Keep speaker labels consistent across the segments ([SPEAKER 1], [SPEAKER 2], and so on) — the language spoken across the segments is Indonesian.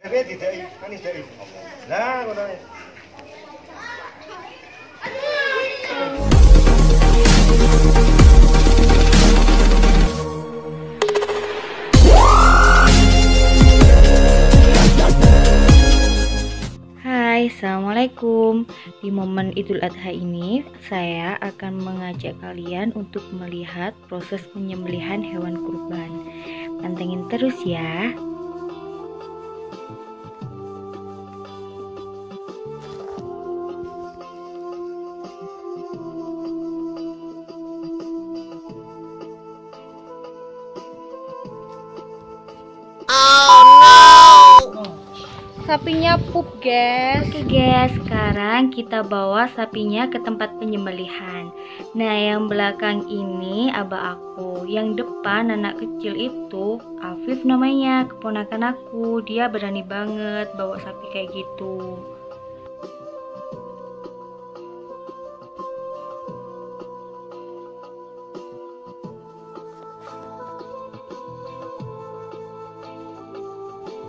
[SPEAKER 1] Hai, assalamualaikum. Di momen Idul Adha ini, saya akan mengajak kalian untuk melihat proses penyembelihan hewan kurban. Pantengin terus ya.
[SPEAKER 2] Sapinya pup, guys.
[SPEAKER 1] Oke guys, sekarang kita bawa sapinya ke tempat penyembelihan. Nah, yang belakang ini abah aku, yang depan anak kecil itu Afif namanya, keponakan aku. Dia berani banget bawa sapi kayak gitu.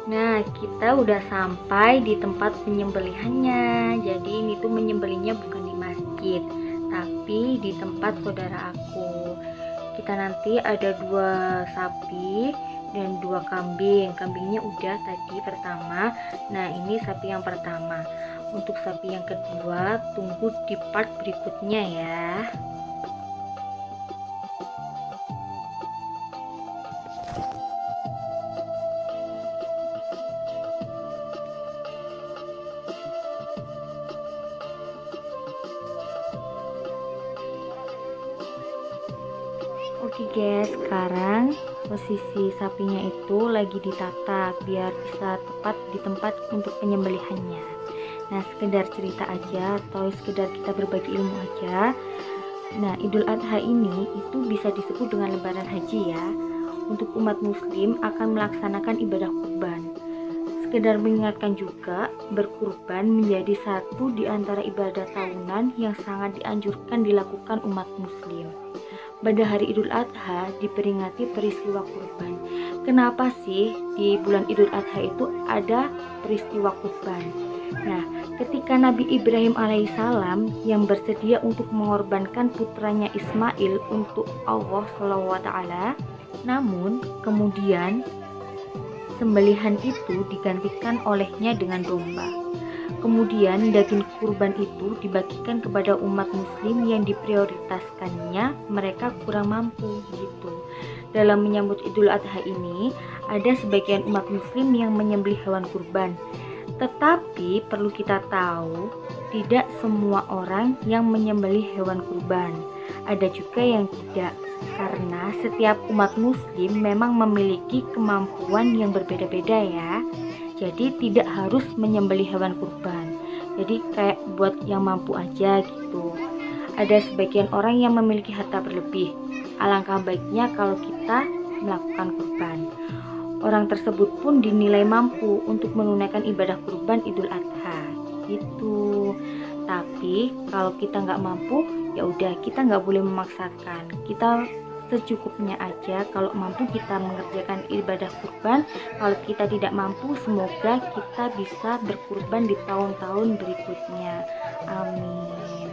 [SPEAKER 1] Nah, kita udah sampai di tempat penyembelihannya. Jadi ini tuh menyembelihnya bukan di masjid, tapi di tempat saudara aku. Kita nanti ada 2 sapi dan 2 kambing. Kambingnya udah tadi pertama. Nah, ini sapi yang pertama. Untuk sapi yang kedua, tunggu di part berikutnya ya. Oke guys, sekarang posisi sapinya itu lagi ditata biar bisa tepat di tempat untuk penyembelihannya. Nah, sekedar cerita aja atau sekedar kita berbagi ilmu aja. Nah, Idul Adha ini itu bisa disebut dengan lebaran haji ya. Untuk umat muslim akan melaksanakan ibadah kurban. Sekedar mengingatkan juga, berkurban menjadi satu di antara ibadah tahunan yang sangat dianjurkan dilakukan umat muslim. Pada hari Idul Adha diperingati peristiwa kurban. Kenapa sih di bulan Idul Adha itu ada peristiwa kurban? Nah, ketika Nabi Ibrahim alaihissalam yang bersedia untuk mengorbankan putranya Ismail untuk Allah SWT, namun kemudian sembelihan itu digantikan olehnya dengan domba. Kemudian daging kurban itu dibagikan kepada umat muslim yang diprioritaskannya mereka kurang mampu gitu. Dalam menyambut Idul Adha ini, ada sebagian umat muslim yang menyembelih hewan kurban. Tetapi perlu kita tahu, tidak semua orang yang menyembelih hewan kurban. Ada juga yang tidak, karena setiap umat muslim memang memiliki kemampuan yang berbeda-beda ya. Jadi tidak harus menyembelih hewan kurban. Jadi kayak buat yang mampu aja gitu. Ada sebagian orang yang memiliki harta berlebih. Alangkah baiknya kalau kita melakukan kurban. Orang tersebut pun dinilai mampu untuk menunaikan ibadah kurban Idul Adha gitu. Tapi kalau kita nggak mampu, ya udah kita nggak boleh memaksakan. Kita secukupnya aja. Kalau mampu kita mengerjakan ibadah kurban. Kalau kita tidak mampu, semoga kita bisa berkurban di tahun-tahun berikutnya. Amin.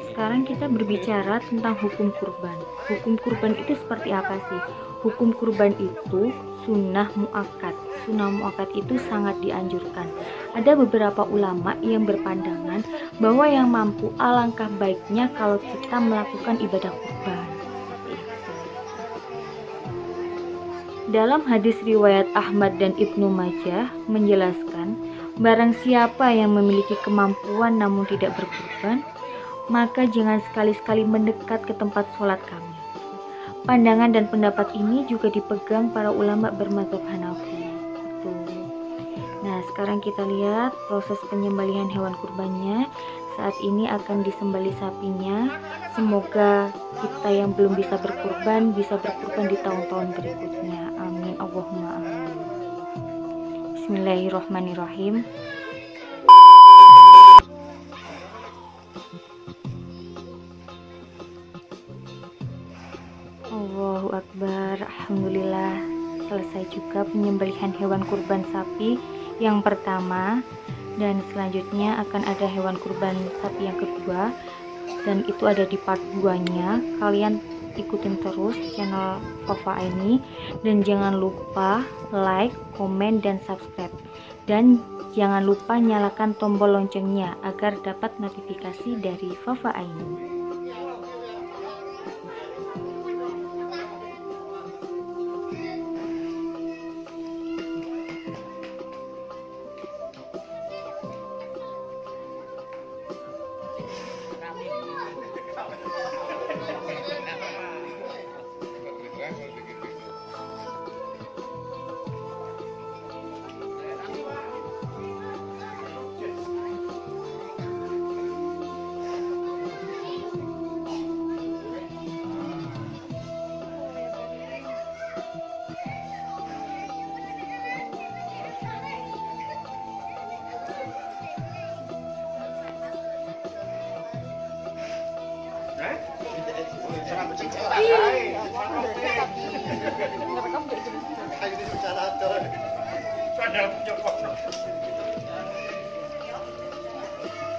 [SPEAKER 1] Sekarang kita berbicara tentang hukum kurban. Hukum kurban itu seperti apa sih? Hukum kurban itu sunnah muakkad. Sunnah muakkad itu sangat dianjurkan. Ada beberapa ulama yang berpandangan bahwa yang mampu alangkah baiknya kalau kita melakukan ibadah kurban. Dalam hadis riwayat Ahmad dan Ibnu Majah menjelaskan, barang siapa yang memiliki kemampuan namun tidak berkurban, maka jangan sekali-sekali mendekat ke tempat sholat kami. Pandangan dan pendapat ini juga dipegang para ulama bermadzhab Hanafi. Nah, sekarang kita lihat proses penyembelihan hewan kurbannya. Saat ini akan disembelih sapinya. Semoga kita yang belum bisa berkurban di tahun-tahun berikutnya. Amin, Allahumma amin. Bismillahirrahmanirrahim. Allahu Akbar. Alhamdulillah. selesai juga penyembelihan hewan kurban sapi yang pertama, dan selanjutnya akan ada hewan kurban sapi yang kedua, dan itu ada di part 2-nya. Kalian ikutin terus channel Fafa ini, dan jangan lupa like, komen, dan subscribe, dan jangan lupa nyalakan tombol loncengnya agar dapat notifikasi dari Fafa ini.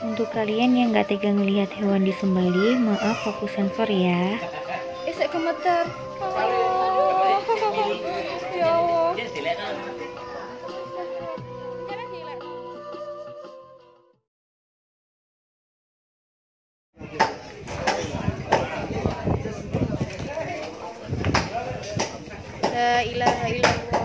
[SPEAKER 1] Untuk kalian yang gak tega ngelihat hewan disembelih, maaf fokus sensor ya.
[SPEAKER 2] Saya gemeter. Oh, ya Allah. La ilaha illallah.